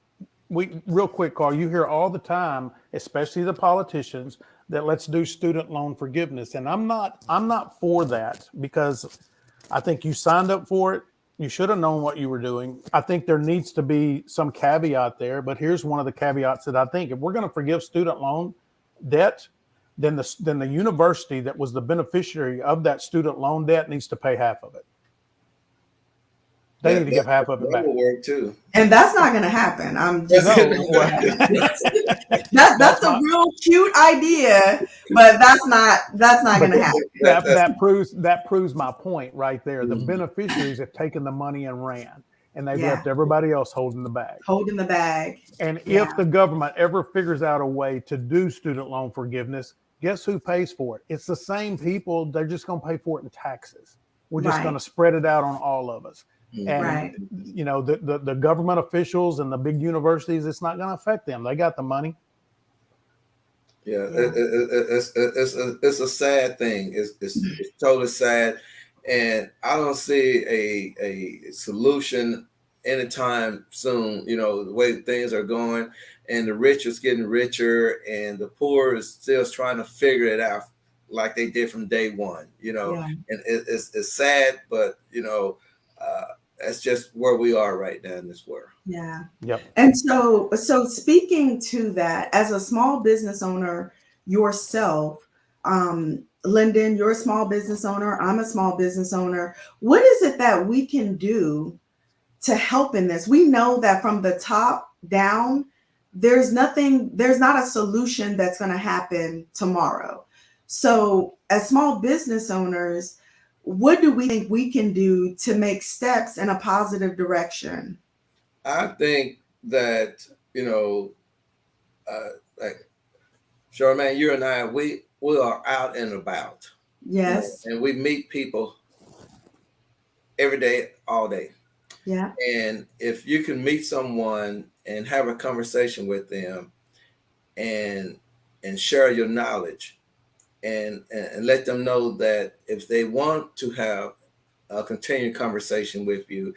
we real quick, Carl, you hear all the time, especially the politicians, that let's do student loan forgiveness. And I'm not for that, because I think you signed up for it. You should have known what you were doing. I think there needs to be some caveat there, but here's one of the caveats that I think: if we're going to forgive student loan debt, then the university that was the beneficiary of that student loan debt needs to pay half of it. They need to give half of it back. That will work too. And that's not going to happen. I'm just that's a real cute idea, but that's not going to happen. That proves my point right there. The beneficiaries have taken the money and ran, and they've left everybody else holding the bag. Holding the bag. And if the government ever figures out a way to do student loan forgiveness, guess who pays for it? It's the same people. They're just going to pay for it in taxes. We're just going to spread it out on all of us. And you know, the government officials and the big universities, it's not going to affect them. They got the money. Yeah. It's a sad thing. It's totally sad, and I don't see a solution anytime soon. You know, the way things are going, and the rich is getting richer, and the poor is still trying to figure it out like they did from day one. You know, and it's sad, but you know. That's just where we are right now in this world. Yeah. Yep. And so speaking to that, as a small business owner yourself, Lyndon, you're a small business owner. I'm a small business owner. What is it that we can do to help in this? We know that from the top down, there's not a solution that's going to happen tomorrow. So as small business owners, what do we think we can do to make steps in a positive direction? I think that, you know, like Charmaine, you and I, we are out and about. Yes. And we meet people every day, all day. Yeah. And if you can meet someone and have a conversation with them and share your knowledge, and let them know that if they want to have a continued conversation with you,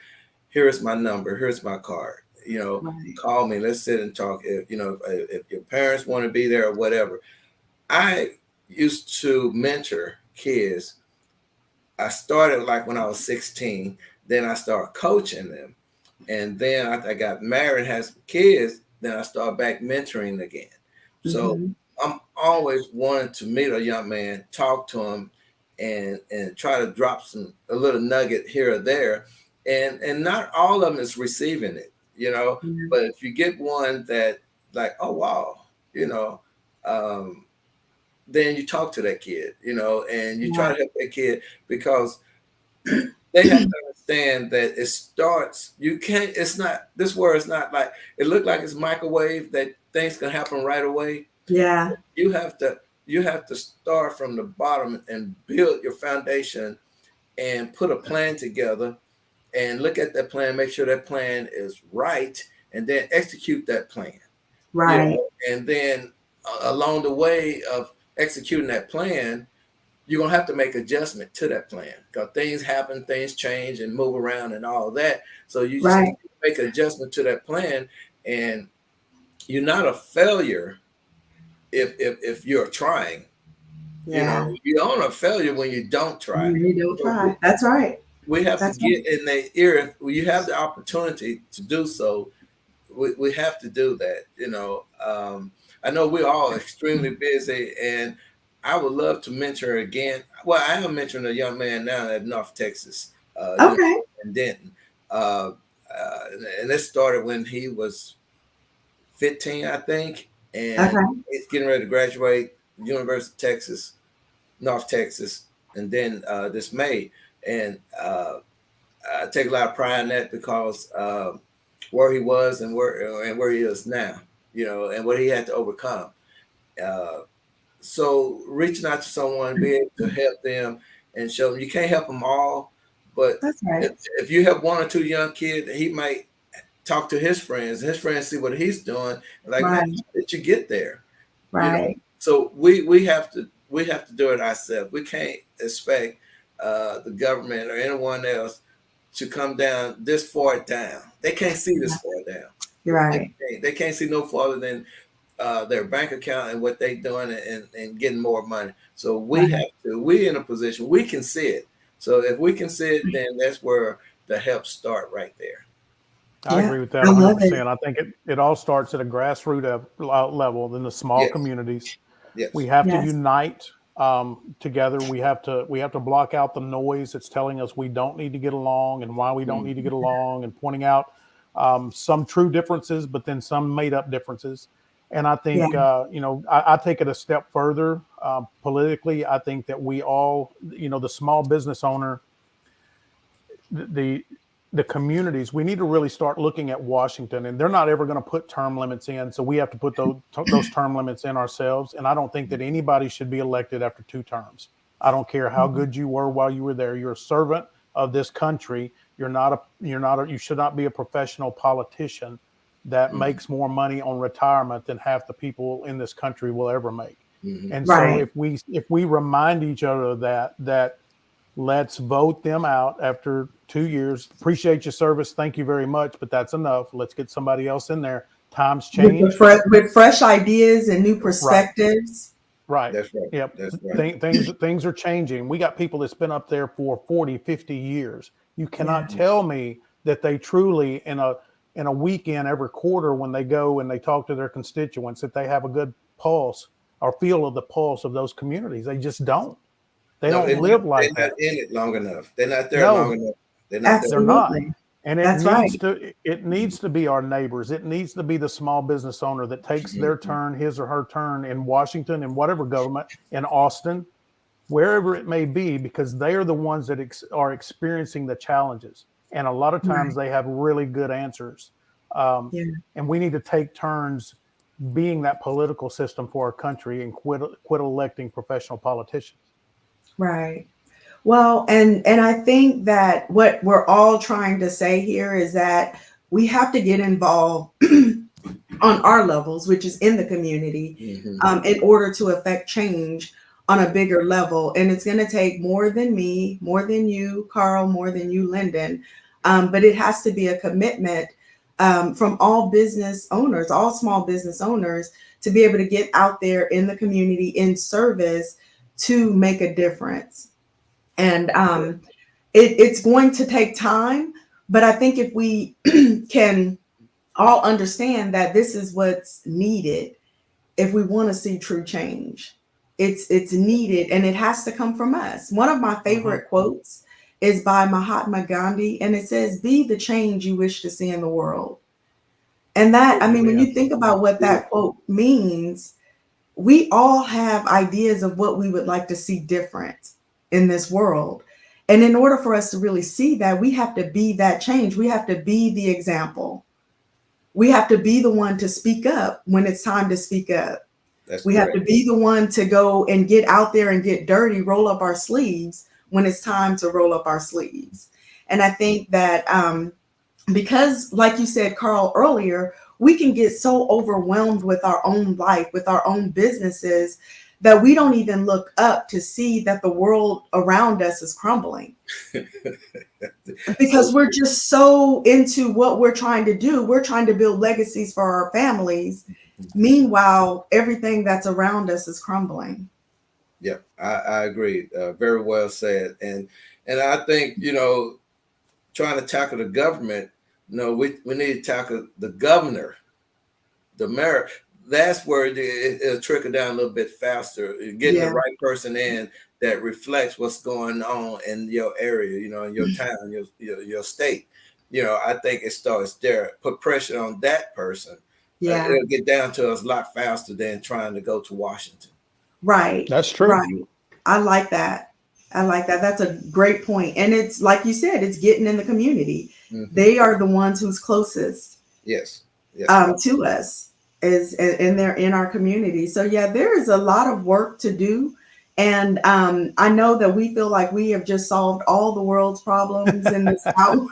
here's my number, here's my card. You know, call me, let's sit and talk. If you know, if your parents want to be there or whatever. I used to mentor kids. I started like when I was 16. Then I started coaching them, and then I got married and had some kids. Then I started back mentoring again. So I'm always wanting to meet a young man, talk to him, and try to drop a little nugget here or there. And not all of them is receiving it, you know. But if you get one that like, oh wow, you know, then you talk to that kid, you know, and you try to help that kid, because they have to understand that it starts. You can't. It's not. This world is not like it looked like it's microwave that things can happen right away. Yeah. You have to start from the bottom and build your foundation and put a plan together and look at that plan, make sure that plan is right, and then execute that plan. Right. You know? And then along the way of executing that plan, you're going to have to make adjustment to that plan, because things happen, things change and move around and all that. So you just need to make adjustment to that plan, and you're not a failure if you're trying. You know, you're on a failure when you don't try. You don't try. That's right. We have to get in their ear. When you have the opportunity to do so, we have to do that. You know, I know we're all extremely busy, and I would love to mentor again. Well, I am mentoring a young man now at North Texas, in Denton. And this started when he was 15, I think. And he's getting ready to graduate University of Texas, North Texas, and then this May. And I take a lot of pride in that, because where he was and where he is now, you know, and what he had to overcome. So reaching out to someone, be able to help them and show them. You can't help them all, but if you have one or two young kids, he might talk to his friends. His friends see what he's doing, like, man, how did you get there? You know? So we have to do it ourselves. We can't expect the government or anyone else to come down this far down. They can't see this far down. Right. They can't see no farther than their bank account and what they're doing and getting more money. So we Right. have to, we in a position, we can see it. So if we can see it, then that's where the help start right there. I Yeah. agree with that I love it. 100%. I think it all starts at a grassroots level, then the small Yes, communities. We yes. have to Yes. unite together. We have to block out the noise that's telling us we don't need to get along and why we don't need to Mhm. get along, and pointing out some true differences, but then some made up differences. And I Yeah. think I take it a step further politically. I think that we all, the small business owner, the the communities, we need to really start looking at Washington, and they're not ever going to put term limits in, so we have to put those term limits in ourselves. And I don't think that anybody should be elected after 2 terms. I don't care how Mhm. good you were while you were there. You're a servant of this country. You should not be a professional politician that Mhm. makes more money on retirement than half the people in this country will ever make. Mhm. And so Right. if we remind each other that let's vote them out after 2 years. Appreciate your service. Thank you very much, but that's enough. Let's get somebody else in there. Times change. With fresh ideas and new Right. perspectives. Right. That's right. Yep. That's right. Things are changing. We got people that's been up there for 40, 50 years. You Yeah. cannot tell me that they truly in a weekend every quarter, when they go and they talk to their constituents, that they have a good pulse or feel of the pulse of those communities. They just don't. They No, don't they're live they're like not that. in it long enough. They're not there long No, enough. They're not there they're long not. Absolutely. And That's right. it needs to be our neighbors. It needs to be the small business owner that takes enough. their Mhm. turn, his or her turn, in Washington, in whatever government, in Austin, wherever it may be, because they are the ones that are experiencing the challenges. And a lot of times Right. they have really good answers. Um, Yeah. and we need to take turns being that political system for our country, and quit electing professional politicians. Right. Well, and I think that what we're all trying to say here is that we have to get involved on our levels, which is in the community, Mhm. in order to affect change on a bigger level. And it's going to take more than me, more than you, Carl, more than you, Lyndon. But it has to be a commitment from all business owners, all small business owners, to be able to get out there in the community in service to make a difference. And it's going to take time, but I think if we can all understand that this is what's needed if we want to see true change. It's needed, and it has to come from us. One of my Mhm. favorite quotes is by Mahatma Gandhi, and it says, "Be the change you wish to see in the world." And that, I mean, when Amen. you think about what that quote means, we all have ideas of what we would like to see different in this world. And in order for us to really see that, we have to be that change. We have to be the example. We have to be the one to speak up when it's time to speak up. That's We have to correct. be the one to go and get out there and get dirty, roll up our sleeves when it's time to roll up our sleeves. And I think that because, like you said, Carl, earlier, we can get so overwhelmed with our own life, with our own businesses, that we don't even look up to see that the world around us is crumbling So because we're just so into what we're trying to do. We're trying to build legacies for our families. Meanwhile, everything that's around us is crumbling. yeah, I agree. Very well said. And I think, trying to tackle the government, we need to tackle the governor, the mayor. That's where it'll trickle down a little bit faster. Getting the Yeah. right person in that reflects what's going on in your area, in your town, your state. I think it starts there. Put pressure on that person. Yeah. It'll get down to us a lot faster than trying to go to Washington. Right. That's true. Right. I like that. I like that. That's a great point. And it's like you said, it's getting in the community. Hmm. They are the ones who's closest Yes. Yes. to us, is and they're in our community. So yeah, there is a lot of work to do. And I know that we feel like we have just solved all the world's problems in this hour.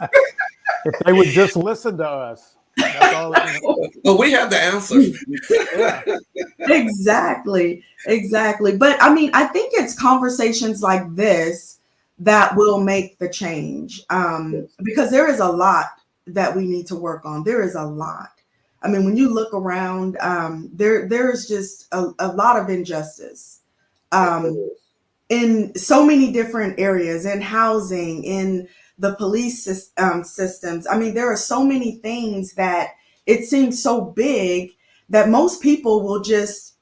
If they would just listen to us, that's all. Well, we have the answer. Yeah. Exactly, exactly. But I mean, I think it's conversations like this that will make the change, Yes. because there is a lot that we need to work on. There is a lot. I mean, when you look around, there's just a lot of injustice. Um, in so many different areas, in housing, in the police systems. I mean, there are so many things that it seems so big that most people will just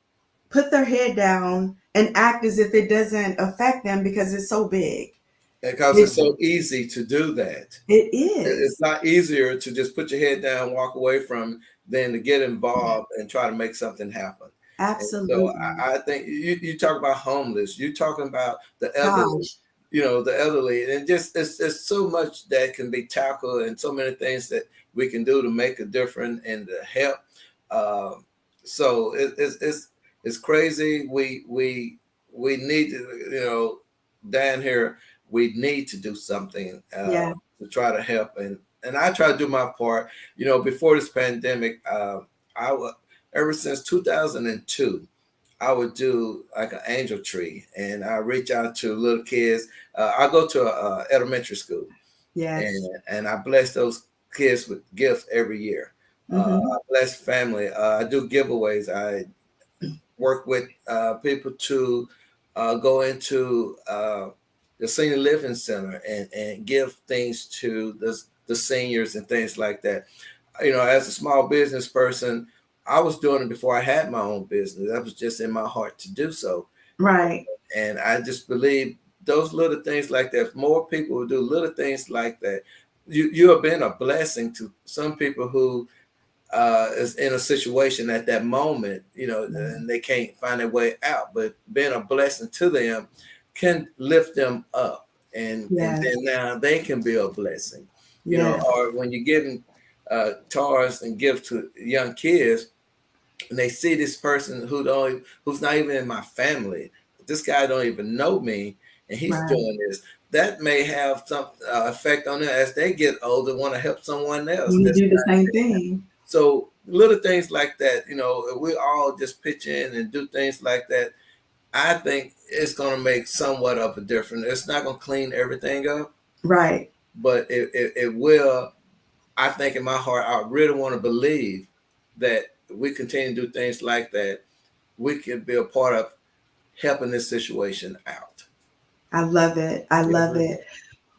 put their head down and act as if it doesn't affect them because it's so big. Because It, it's so easy to do that. it It's is. not easier to just put your head down, walk away from, than to get involved and try to make something happen. And so Absolutely. I think you talk about homeless, you talking about the elderly, Gosh. the elderly, and just it's so much that can be tackled and so many things that we can do to make a difference and to help. Um, so it's crazy. We need to, down here, we need to do something Yeah. to try to help, and I try to do my part. Before this pandemic, ever since 2002. I would do like an angel tree, and I reach out to little kids. I go to a elementary school, Yes. and I bless those kids with gifts every year. Hmm. I bless family. I do giveaways. I work with people to go into the senior living center and give things to the seniors and things like that. As a small business person, I was doing it before I had my own business. That was just in my heart to do so. Right. And I just believe those little things like that, if more people would do little things like that, you have been a blessing to some people who is in a situation at that moment, and they can't find their way out. But being a blessing to them can lift them up, and Yes. then now they can be a blessing, Yes. or when you're giving tours and gifts to young kids, and they see this person who's not even in my family. This guy don't even know me, and he's Right. doing this. That may have some effect on them as they get older, want to help someone else. You do the same thing. So little things like that, if we all just pitch in and do things like that, I think it's going to make somewhat of a difference. It's not going to clean everything up, Right. but it will. I think in my heart, I really want to believe that if we continue to do things like that, we can be a part of helping this situation out. I love it. I You love agree? it.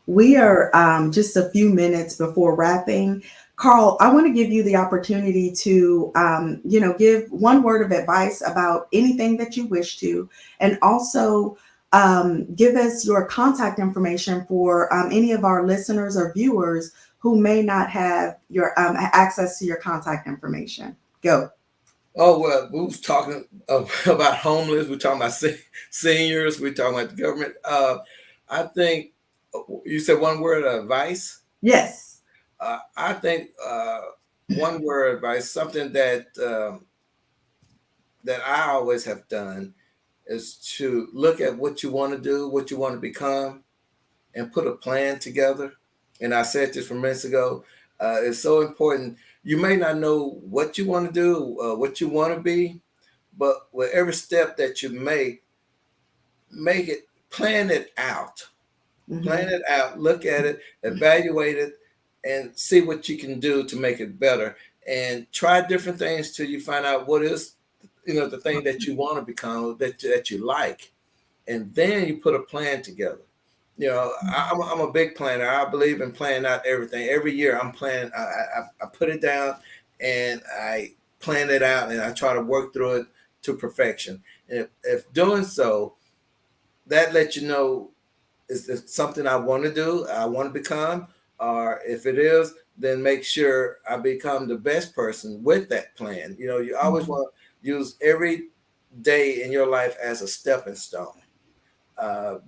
We are just a few minutes before wrapping. Carl, I want to give you the opportunity to, give one word of advice about anything that you wish to, and also give us your contact information for any of our listeners or viewers who may not have your access to your contact information. Go. Oh, well, we was talking about homeless. We're talking about seniors. We're talking about the government. I think you said one word of advice. Yes. I think one word of advice, something that I always have done, is to look at what you want to do, what you want to become, and put a plan together. And I said this from minutes ago. It's so important. You may not know what you want to do, what you want to be, but with every step that you make it, plan it out. Hmm. Plan it out, look at it, evaluate it, and see what you can do to make it better. And try different things till you find out what is, the thing that you want to become, that you like. And then you put a plan together. I'm a big planner. I believe in planning out everything. Every year I'm planning. I put it down and I plan it out and I try to work through it to perfection. And if doing so, that lets you know, is this something I want to do, I want to become, or if it is, then make sure I become the best person with that plan. You always want to use every day in your life as a stepping stone.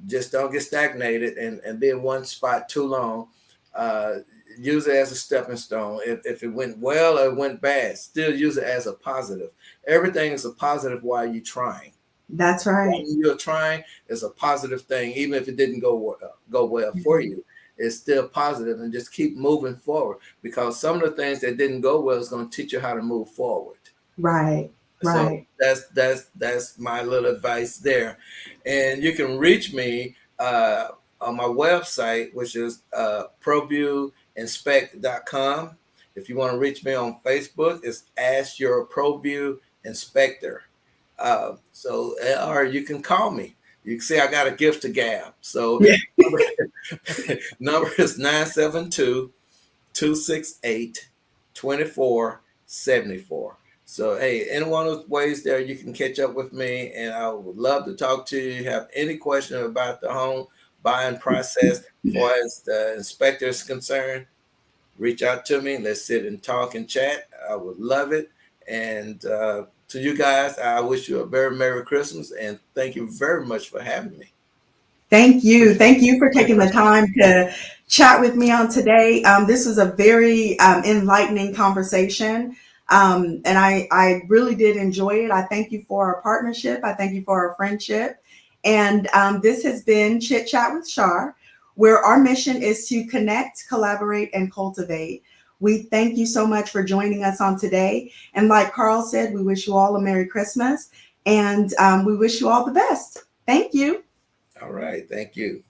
Just don't get stagnated and be in one spot too long. Uh, Use it as a stepping stone. If it went well or it went bad, still use it as a positive. Everything is a positive while you're trying. That's right. When you're trying is a positive thing, even if it didn't go well for you. It's still positive, and just keep moving forward, because some of the things that didn't go well is going to teach you how to move forward. Right. So Right. that's my little advice there. And you can reach me on my website, which is proviewinspect.com. If you want to reach me on Facebook, it's Ask Your ProView Inspector. Or you can call me. You can see I got a gift to gab. So Yeah. number is 972-268-2474. So, hey, any one of those ways there, you can catch up with me, and I would love to talk to you. Have any question about the home buying process, as far as the inspector is concerned, reach out to me. Let's sit and talk and chat. I would love it. And to you guys, I wish you a very Merry Christmas, and thank you very much for having me. Thank you. Appreciate Thank it. you for Merry taking the Christmas. time to chat with me on today. This was a very enlightening conversation. And I really did enjoy it. I thank you for our partnership. I thank you for our friendship. And this has been Chit Chat with Char, where our mission is to connect, collaborate, and cultivate. We thank you so much for joining us on today. And like Carl said, we wish you all a Merry Christmas, and we wish you all the best. Thank you. All right. Thank you.